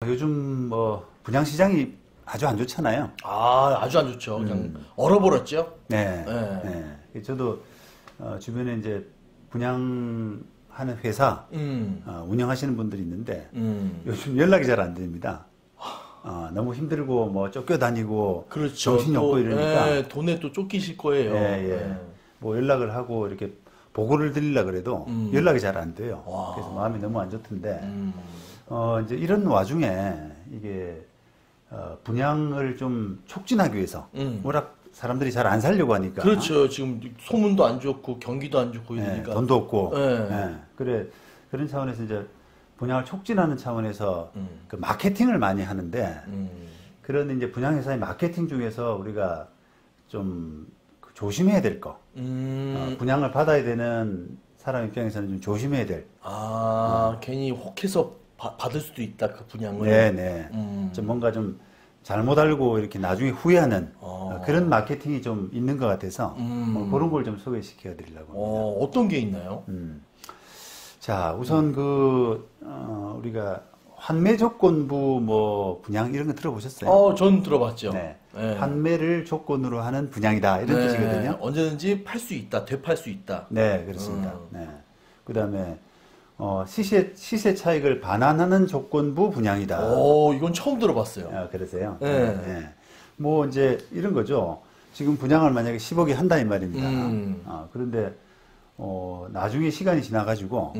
요즘 뭐 분양 시장이 아주 안 좋잖아요. 아, 아주 안 좋죠. 그냥 얼어버렸죠. 네. 네. 네. 저도 주변에 이제 분양하는 회사 운영하시는 분들이 있는데 요즘 연락이 잘 안 됩니다. 너무 힘들고 뭐 쫓겨다니고 그렇죠. 정신이 없고 이러니까 네, 돈에 또 쫓기실 거예요. 예. 뭐 연락을 하고 이렇게 보고를 드리려고 그래도 연락이 잘 안 돼요. 와. 그래서 마음이 너무 안 좋던데 이제 이런 와중에 이게 분양을 좀 촉진하기 위해서 워낙 사람들이 잘 안 살려고 하니까 그렇죠. 지금 소문도 안 좋고 경기도 안 좋고 예, 이러니까. 돈도 없고 네. 그런 차원에서 이제 분양을 촉진하는 차원에서 그 마케팅을 많이 하는데 그런 이제 분양회사의 마케팅 중에서 우리가 좀 조심해야 될 거. 분양을 받아야 되는 사람 입장에서는 좀 조심해야 될. 괜히 혹해서 받을 수도 있다, 그 분양을. 네네. 좀 뭔가 좀 잘못 알고 이렇게 나중에 후회하는 그런 마케팅이 좀 있는 것 같아서 뭐 그런 걸 좀 소개시켜 드리려고 합니다. 어떤 게 있나요? 자, 우선 우리가 환매 조건부 뭐 분양 이런 거 들어보셨어요? 전 들어봤죠. 네. 네. 환매를 조건으로 하는 분양이다 이런 뜻이거든요. 언제든지 팔 수 있다, 되팔 수 있다. 네, 그렇습니다. 네. 그다음에 시세 차익을 반환하는 조건부 분양이다. 이건 처음 들어봤어요. 그러세요? 네. 네. 뭐 이제 이런 거죠. 지금 분양을 만약에 10억이 한다 이 말입니다. 그런데 나중에 시간이 지나가지고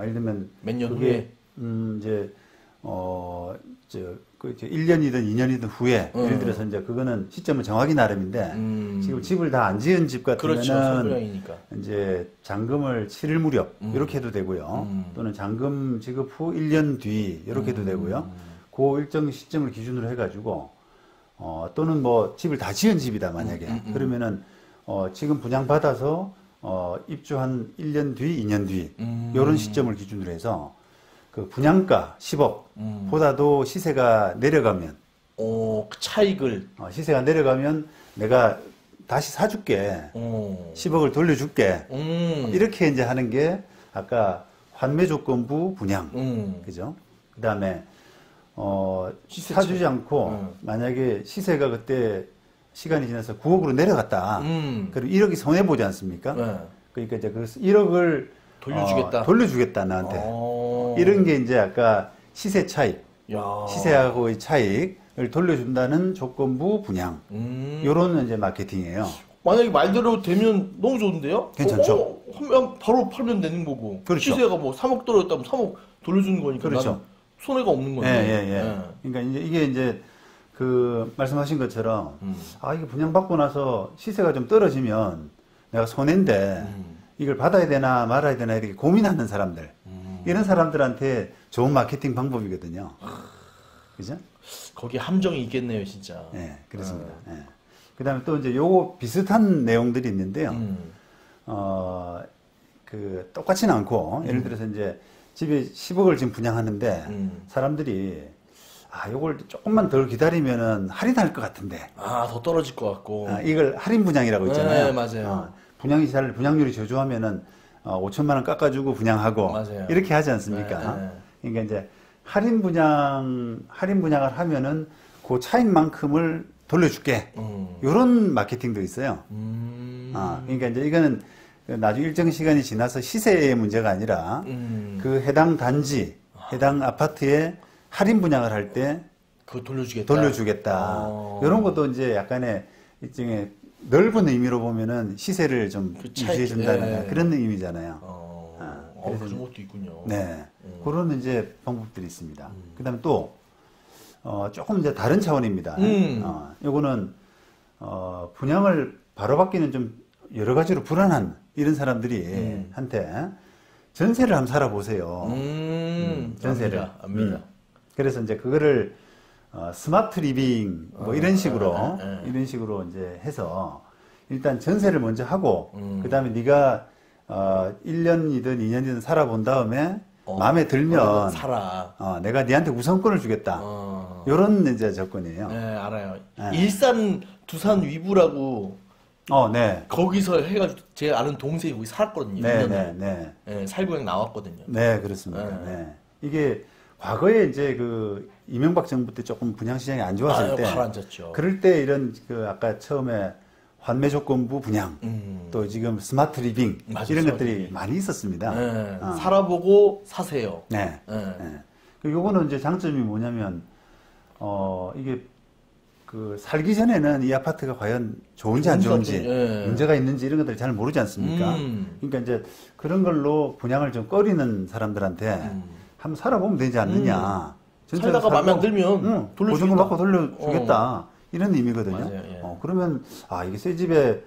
예를 들면 몇 년 그게 후에 이제 이제 1년이든 2년이든 후에 예를 들어서 이제 그거는 시점은 정하기 나름인데 지금 집을 다 안 지은 집 같으면은 그렇죠. 선분양이니까. 이제 잔금을 치를 무렵 이렇게 해도 되고요. 또는 잔금 지급 후 1년 뒤 이렇게 해도 되고요. 그 일정 시점을 기준으로 해가지고 또는 뭐 집을 다 지은 집이다 만약에 그러면은 지금 분양 받아서 입주한 1년 뒤, 2년 뒤 이런 시점을 기준으로 해서 그 분양가 10억 보다도 시세가 내려가면 그 차익을 시세가 내려가면 내가 다시 사줄게 10억을 돌려줄게 이렇게 이제 하는 게 아까 환매 조건부 분양 그죠? 그다음에 사주지 않고 만약에 시세가 그때 시간이 지나서 9억으로 내려갔다 그리고 1억이 손해 보지 않습니까? 네. 그러니까 이제 그 1억을 돌려주겠다 나한테 이런 게 이제 아까 시세 차익 시세하고의 차익을 돌려준다는 조건부 분양 요런 이제 마케팅이에요. 만약에 말대로 되면 너무 좋은데요? 괜찮죠? 바로 팔면 되는 거고. 그렇죠. 시세가 뭐 3억 떨어졌다면 3억 돌려주는 거니까. 그렇죠. 나는 손해가 없는 건데. 그러니까 이게 이제 그 말씀하신 것처럼 이게 분양받고 나서 시세가 좀 떨어지면 내가 손해인데 이걸 받아야 되나 말아야 되나 이렇게 고민하는 사람들 이런 사람들한테 좋은 마케팅 방법이거든요. 그죠? 거기 함정이 있겠네요, 진짜. 네, 그렇습니다. 네. 그다음에 또 이제 요거 비슷한 내용들이 있는데요. 그 똑같지는 않고 예를 들어서 이제 집에 10억을 지금 분양하는데 사람들이 요걸 조금만 덜 기다리면은 할인할 것 같은데. 더 떨어질 것 같고. 이걸 할인 분양이라고 있잖아요. 네, 맞아요. 분양률이 저조하면은 5천만 원 깎아주고 분양하고 맞아요. 이렇게 하지 않습니까? 네. 그러니까 이제 할인 분양을 하면은 그 차익만큼을 돌려줄게. 이런 마케팅도 있어요. 그러니까 이제 이거는 나중에 일정 시간이 지나서 시세의 문제가 아니라 그 해당 단지, 해당 아파트에 할인 분양을 할 때 그거 돌려주겠다. 이런 것도 이제 약간의 일종의 넓은 의미로 보면은 시세를 좀 유지해준다는 그런 의미잖아요. 그런 것도 있군요. 네. 그런 이제 방법들이 있습니다. 그 다음에 또, 조금 이제 다른 차원입니다. 요거는, 분양을 바로 받기는 좀 여러 가지로 불안한 이런 사람들이 한테 전세를 한번 살아보세요. 전세를. 압니다. 그래서 이제 그거를 스마트 리빙 뭐 이런 식으로 이제 해서 일단 전세를 먼저 하고 그다음에 네가 1년이든 2년이든 살아본 다음에 마음에 들면 살아. 내가 네한테 우선권을 주겠다. 요런 이제 조건이에요. 네, 알아요. 일산 두산 위브라고 네. 거기서 해가지고 제 아는 동생이 거기 살았거든요. 네. 살고 그냥 나왔거든요. 네, 그렇습니다. 네. 이게 과거에 이제 그 이명박 정부 때 조금 분양 시장이 안 좋았을 때, 가라앉았죠. 그럴 때 이런 그 아까 처음에 환매 조건부 분양, 또 지금 스마트 리빙 맞아, 이런 스마트 것들이 리빙. 많이 있었습니다. 네. 살아보고 사세요. 네. 네. 네. 그 요거는 이제 장점이 뭐냐면 이게 그 살기 전에는 이 아파트가 과연 좋은지 안 좋은지 예. 문제가 있는지 이런 것들을 잘 모르지 않습니까? 그러니까 이제 그런 걸로 분양을 좀 꺼리는 사람들한테 한번 살아보면 되지 않느냐. 전체가 살다가 마음에 안 살고, 들면 돌려주겠다. 보증금 받고 돌려주겠다. 이런 의미거든요. 맞아요, 예. 그러면 이게 새 집에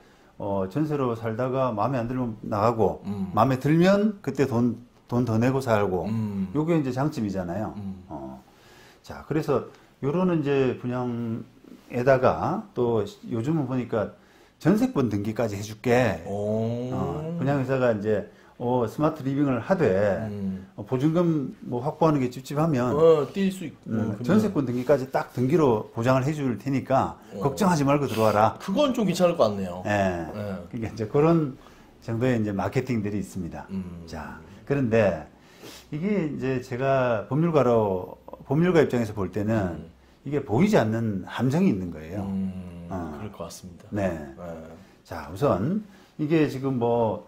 전세로 살다가 마음에 안 들면 나가고 마음에 들면 그때 돈 더 내고 살고 요게 이제 장점이잖아요. 자, 그래서 요런 이제 분양에다가 또 요즘은 보니까 전세권 등기까지 해줄게. 분양회사가 이제 스마트 리빙을 하되 보증금 뭐 확보하는 게 찝찝하면 뛸 수 있고 전세권 등기까지 딱 등기로 보장을 해줄 테니까 걱정하지 말고 들어와라. 그건 좀 괜찮을 것 같네요. 예. 그러니까 이제 그런 정도의 이제 마케팅들이 있습니다. 자, 그런데 이게 이제 제가 법률가 입장에서 볼 때는 이게 보이지 않는 함정이 있는 거예요. 그럴 것 같습니다. 네. 자, 우선 이게 지금 뭐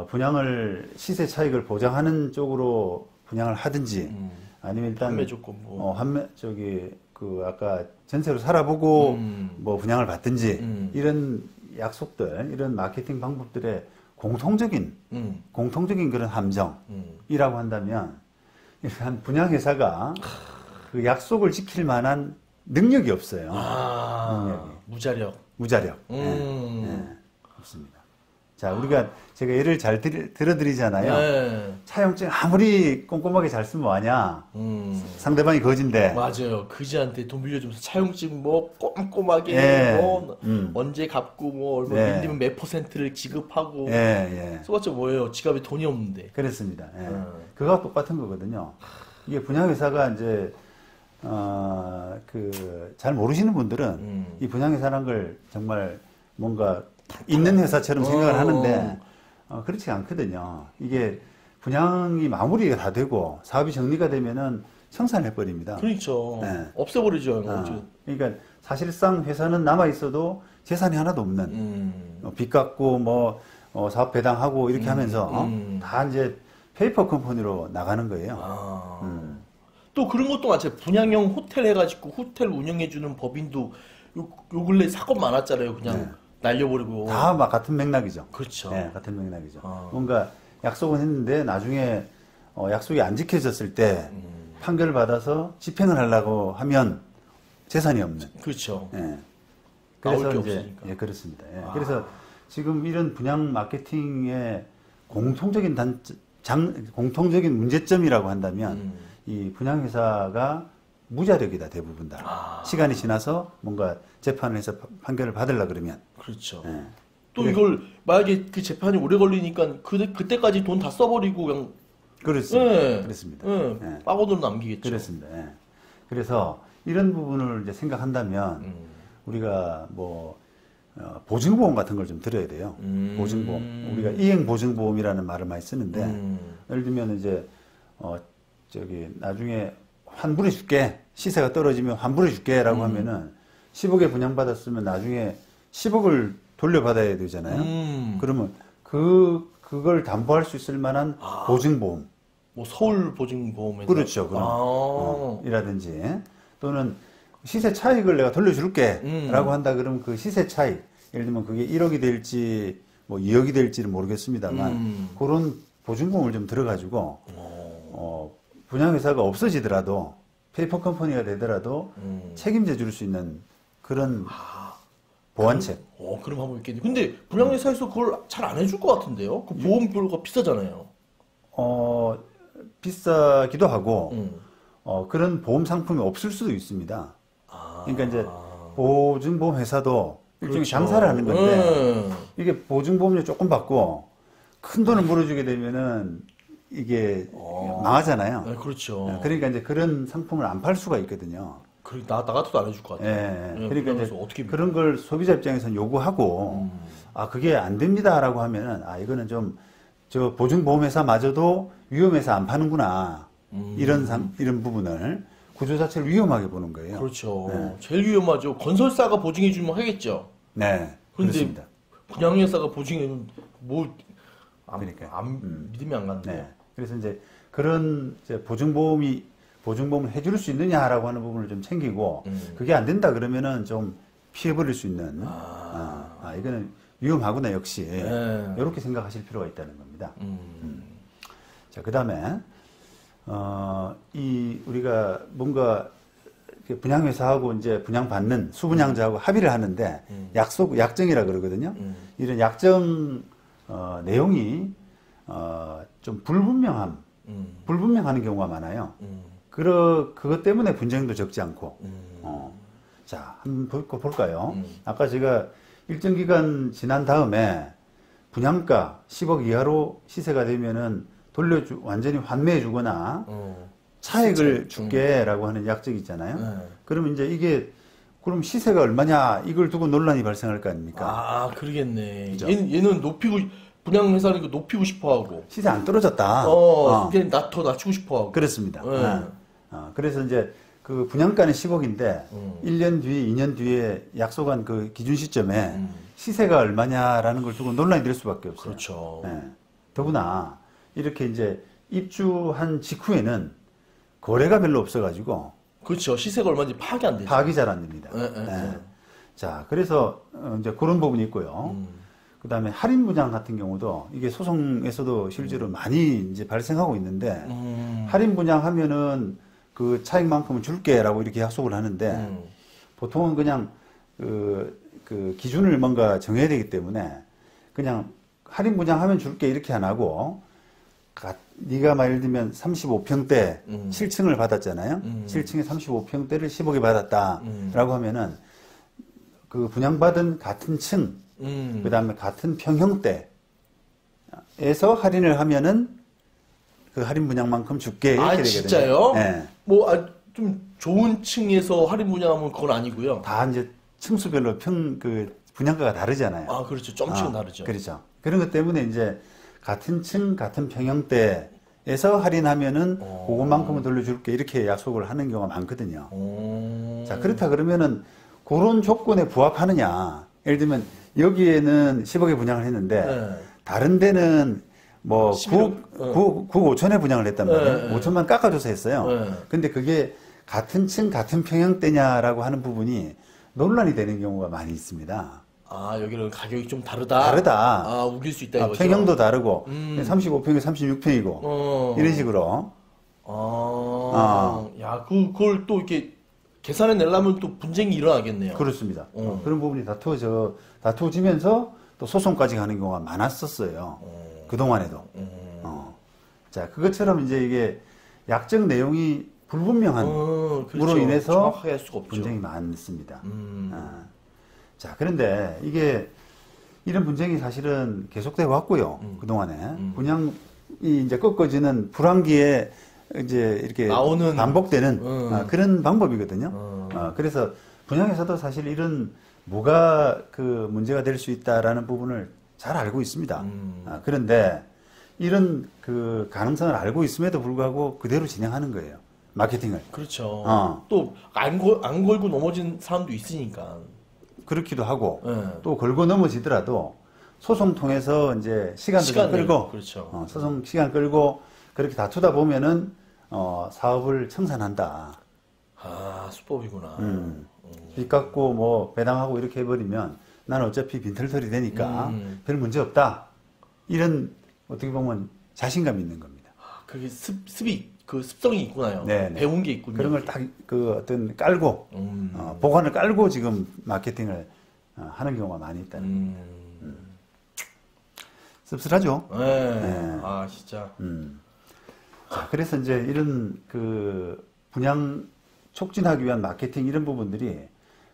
분양을 시세 차익을 보장하는 쪽으로 분양을 하든지 아니면 일단 판매 조건부. 그 아까 전세로 살아보고 뭐 분양을 받든지 이런 약속들, 이런 마케팅 방법들의 공통적인 그런 함정이라고 한다면 일단 분양회사가 그 약속을 지킬 만한 능력이 없어요. 능력이. 무자력. 없습니다. 자, 우리가 제가 예를 잘 들어드리잖아요. 네. 차용증 아무리 꼼꼼하게 잘 쓰면 뭐하냐. 상대방이 거진데. 맞아요. 그지한테 돈 빌려주면서 차용증 뭐 꼼꼼하게 예. 뭐 언제 갚고 뭐 얼마 예. 밀리면 몇 %를 지급하고. 예. 써봤자 뭐예요? 지갑에 돈이 없는데. 그렇습니다. 예. 그거와 똑같은 거거든요. 이게 분양회사가 이제 잘 모르시는 분들은 이 분양회사라는 걸 정말 뭔가 있는 회사처럼 생각을 하는데 그렇지 않거든요. 이게 분양이 마무리가 다 되고 사업이 정리가 되면은 청산해 버립니다. 그렇죠. 네. 없애버리죠. 그러니까 사실상 회사는 남아 있어도 재산이 하나도 없는 빚 갚고 뭐 사업 배당하고 이렇게 하면서 다 이제 페이퍼 컴퍼니로 나가는 거예요. 또 그런 것도 마찬가지. 분양형 호텔 해가지고 호텔 운영해주는 법인도 요 근래 사건 많았잖아요. 그냥 날려버리고. 다 막 같은 맥락이죠. 그렇죠. 네, 같은 맥락이죠. 뭔가 약속은 했는데 나중에 약속이 안 지켜졌을 때 판결을 받아서 집행을 하려고 하면 재산이 없는. 그렇죠. 예. 나올 그래서 게 이제 없으니까. 예, 그렇습니다. 예. 그래서 지금 이런 분양 마케팅의 공통적인 공통적인 문제점이라고 한다면 이 분양회사가 무자력이다, 대부분 다. 시간이 지나서 뭔가 재판을 해서 판결을 받으려 그러면. 그렇죠. 예. 또 이걸 만약에 그 재판이 오래 걸리니까 그때까지 돈 다 써버리고 그냥. 그렇습니다. 예. 그렇습니다. 예. 예. 빠고돈 남기겠죠. 그렇습니다. 예. 그래서 이런 부분을 이제 생각한다면 우리가 뭐 보증보험 같은 걸 좀 들어야 돼요. 보증보험. 우리가 이행보증보험이라는 말을 많이 쓰는데 예를 들면 이제 나중에 환불해 줄게. 시세가 떨어지면 환불해 줄게라고 하면은 10억에 분양받았으면 나중에 10억을 돌려받아야 되잖아요. 그러면 그걸 담보할 수 있을 만한 보증보험. 뭐 서울 보증보험에서. 그렇죠. 그럼 이라든지 또는 시세 차익을 내가 돌려줄게라고 한다 그러면 그 시세 차익 예를 들면 그게 1억이 될지 뭐 2억이 될지는 모르겠습니다만 그런 보증보험을 좀 들어가지고 분양회사가 없어지더라도 페이퍼 컴퍼니가 되더라도 책임져 줄 수 있는 그런 보완책. 그럼 한번 있겠네. 근데 분양회사에서 그걸 잘 안 해줄 것 같은데요? 그 보험료가 비싸잖아요. 비싸기도 하고 그런 보험 상품이 없을 수도 있습니다. 그러니까 이제 보증보험 회사도 일종의 그렇죠. 장사를 하는 건데 이게 보증보험료 조금 받고 큰 돈을 물어주게 되면은 이게 망하잖아요. 네, 그렇죠. 그러니까 이제 그런 상품을 안 팔 수가 있거든요. 나 같아도 안 해줄 것 같아요. 예. 그러니까 이제 어떻게 그런 걸 소비자 입장에서는 요구하고 그게 안 됩니다라고 하면은 이거는 좀 저 보증보험회사마저도 위험해서 안 파는구나 이런 부분을 구조 자체를 위험하게 보는 거예요. 그렇죠. 네. 제일 위험하죠. 건설사가 보증해주면 하겠죠. 네, 근데 그렇습니다. 분양회사가 보증해주면 그러니까. 믿음이 안 가는데. 네. 그래서 이제 그런 이제 보증보험을 해줄 수 있느냐라고 하는 부분을 좀 챙기고 그게 안 된다 그러면은 좀 피해버릴 수 있는 이거는 위험하구나 역시 네. 이렇게 생각하실 필요가 있다는 겁니다. 자, 그다음에 이 우리가 뭔가 분양회사하고 이제 분양받는 수분양자하고 합의를 하는데 약정이라 그러거든요. 이런 약정 내용이 좀 불분명하는 경우가 많아요. 그것 때문에 분쟁도 적지 않고. 자, 한번 볼까요? 아까 제가 일정 기간 지난 다음에 분양가 10억 이하로 시세가 되면은 완전히 환매해 주거나 차액을 줄게라고 하는 약정이 있잖아요. 그러면 이제 이게 그럼 시세가 얼마냐 이걸 두고 논란이 발생할 거 아닙니까? 아, 그러겠네. 그죠? 얘는 분양회사는 이거 높이고 싶어 하고. 시세 안 떨어졌다. 걔는 더 낮추고 싶어 하고. 그렇습니다. 네. 그래서 이제 그 분양가는 10억인데 1년 뒤, 2년 뒤에 약속한 그 기준 시점에 시세가 얼마냐라는 걸 두고 논란이 될 수밖에 없어요. 그렇죠. 네. 더구나 이렇게 이제 입주한 직후에는 거래가 별로 없어가지고 그렇죠. 시세가 얼마인지 파악이 안 되죠. 파악이 잘 안 됩니다. 네. 자, 그래서 이제 그런 부분이 있고요. 그 다음에 할인 분양 같은 경우도 이게 소송에서도 실제로 많이 이제 발생하고 있는데 할인 분양하면은 그 차익만큼은 줄게라고 이렇게 약속을 하는데 보통은 그냥 그 기준을 뭔가 정해야 되기 때문에 그냥 할인 분양하면 줄게 이렇게 안 하고 네가 예를 들면 35평대 7층을 받았잖아요. 7층에 35평대를 10억에 받았다라고 하면은 그 분양받은 같은 층, 그 다음에 같은 평형대에서 할인을 하면은 그 할인 분양만큼 줄게 이렇게 되거든요. 진짜요? 네. 좀 좋은 층에서 할인 분양하면 그건 아니고요. 다 이제 층수별로 분양가가 다르잖아요. 그렇죠. 점층은 다르죠. 그렇죠. 그런 것 때문에 이제 같은 층, 같은 평형대에서 할인하면은 그것만큼은 돌려줄게 이렇게 약속을 하는 경우가 많거든요. 자, 그렇다 그러면은 그런 조건에 부합하느냐. 예를 들면 여기에는 10억에 분양을 했는데 다른 데는 뭐 9억 5천에 분양을 했단 말이에요. 5천만 깎아줘서 했어요. 근데 그게 같은 층, 같은 평형대냐라고 하는 부분이 논란이 되는 경우가 많이 있습니다. 여기는 가격이 좀 다르다. 우길 수 있다 이거죠. 평형도 다르고 35평에 36평이고 이런 식으로. 야, 그걸 또 이렇게 계산해 내려면 또 분쟁이 일어나겠네요. 그렇습니다. 그런 부분이 다투어지면서 또 소송까지 가는 경우가 많았었어요. 그동안에도. 자, 그것처럼 이제 이게 약정 내용이 불분명함으로 그렇죠. 인해서 정확하게 할 수가 없죠. 분쟁이 많습니다. 자, 그런데 이게 이런 분쟁이 사실은 계속되어 왔고요. 그동안에. 분양이 이제 꺾어지는 불황기에 이제 이렇게 나오는 반복되는 그런 방법이거든요. 그래서 분양에서도 사실 이런 뭐가 그 문제가 될 수 있다라는 부분을 잘 알고 있습니다. 그런데 이런 그 가능성을 알고 있음에도 불구하고 그대로 진행하는 거예요. 마케팅을. 그렇죠. 또 안 걸고 넘어진 사람도 있으니까. 그렇기도 하고 또 걸고 넘어지더라도 소송 통해서 이제 시간도 좀 끌고 그렇죠. 소송 시간 끌고 그렇게 다투다 보면은 사업을 청산한다. 수법이구나. 빚 갚고 뭐 배당하고 이렇게 해버리면 나는 어차피 빈털털이 되니까 별 문제 없다. 이런 어떻게 보면 자신감이 있는 겁니다. 그게 그 습성이 있구나요. 네. 배운 게 있군요. 그런 걸 딱 그 어떤 깔고 보관을 깔고 지금 마케팅을 하는 경우가 많이 있다는 거예요. 씁쓸하죠. 네. 진짜. 자, 그래서 이제 이런 그 분양 촉진하기 위한 마케팅 이런 부분들이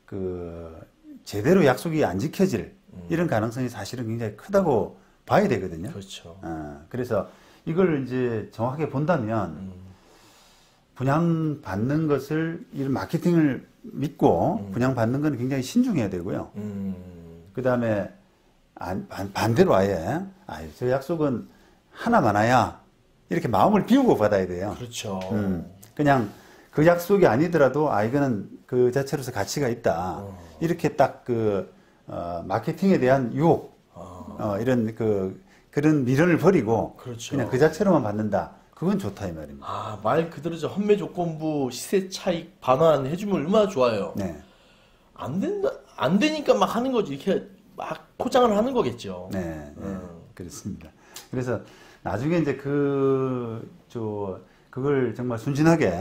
그 제대로 약속이 안 지켜질 이런 가능성이 사실은 굉장히 크다고 봐야 되거든요. 그렇죠. 그래서 이걸 이제 정확하게 본다면 분양 받는 것을 이런 마케팅을 믿고 분양 받는 건 굉장히 신중해야 되고요. 그 다음에 반대로 아예 저 약속은 하나 많아야 이렇게 마음을 비우고 받아야 돼요. 그렇죠. 그냥 그 약속이 아니더라도 이거는 그 자체로서 가치가 있다. 이렇게 딱 마케팅에 대한 유혹, 이런 그런 미련을 버리고 그렇죠. 그냥 그 자체로만 받는다. 그건 좋다 이 말입니다. 아, 말 그대로죠. 환매 조건부 시세 차익 반환 해주면 얼마나 좋아요. 네. 안 되니까 막 하는 거지. 이렇게 막 포장을 하는 거겠죠. 네, 그렇습니다. 그래서 나중에 이제 그걸 정말 순진하게,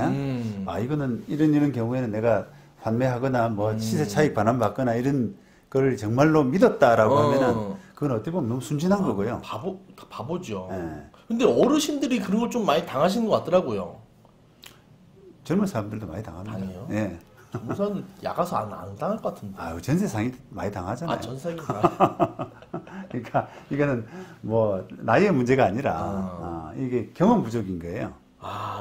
이거는 이런 경우에는 내가 환매하거나 뭐 시세 차익 반환받거나 이런 걸 정말로 믿었다라고 하면은 그건 어떻게 보면 너무 순진한 거고요. 바보죠. 네. 근데 어르신들이 그런 걸 좀 많이 당하시는 것 같더라고요. 젊은 사람들도 많이 당합니다. 당해요? 네. 우선 야가서 안 당할 것 같은데. 전 세상이 많이 당하잖아요. 전세상이 그러니까 이거는 뭐 나이의 문제가 아니라 이게 경험 부족인 거예요.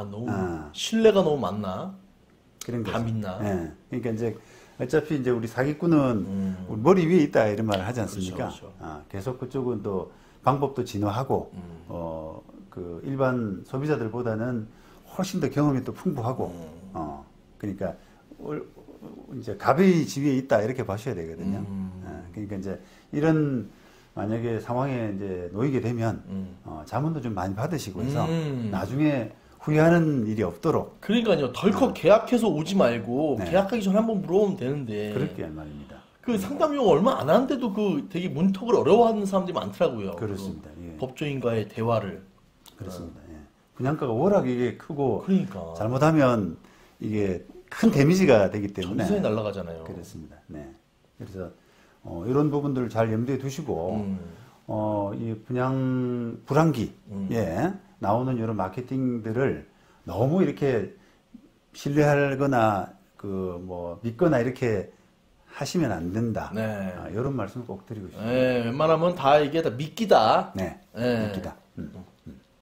너무 신뢰가 너무 많나? 그런 다 거죠. 믿나? 네. 그러니까 이제 어차피 이제 우리 사기꾼은 우리 머리 위에 있다 이런 말을 하지 않습니까? 그렇죠. 계속 그쪽은 또 방법도 진화하고 그 일반 소비자들보다는 훨씬 더 경험이 또 풍부하고 그러니까 이제 갑의 지위에 있다 이렇게 보셔야 되거든요. 그러니까 이제 이런 만약에 상황에 이제 놓이게 되면 자문도 좀 많이 받으시고 해서 나중에 후회하는 일이 없도록. 그러니까요. 덜컥 계약해서 오지 말고 네. 계약하기 전에 한번 물어보면 되는데. 그렇게 말입니다. 그 상담 비용 얼마 안 하는데도 되게 문턱을 어려워하는 사람들이 많더라고요. 그렇습니다. 예. 법조인과의 대화를. 그렇습니다. 예. 분양가가 워낙 이게 크고 그러니까. 잘못하면 이게 큰 데미지가 되기 때문에 전세에 날아가잖아요. 그렇습니다. 네. 그래서 이런 부분들을 잘 염두에 두시고 이 분양 불황기에 나오는 이런 마케팅들을 너무 이렇게 신뢰하거나 뭐 믿거나 이렇게 하시면 안 된다. 네. 이런 말씀을 꼭 드리고 싶습니다. 네, 웬만하면 다 이게 다 미끼다. 네. 네. 믿기다.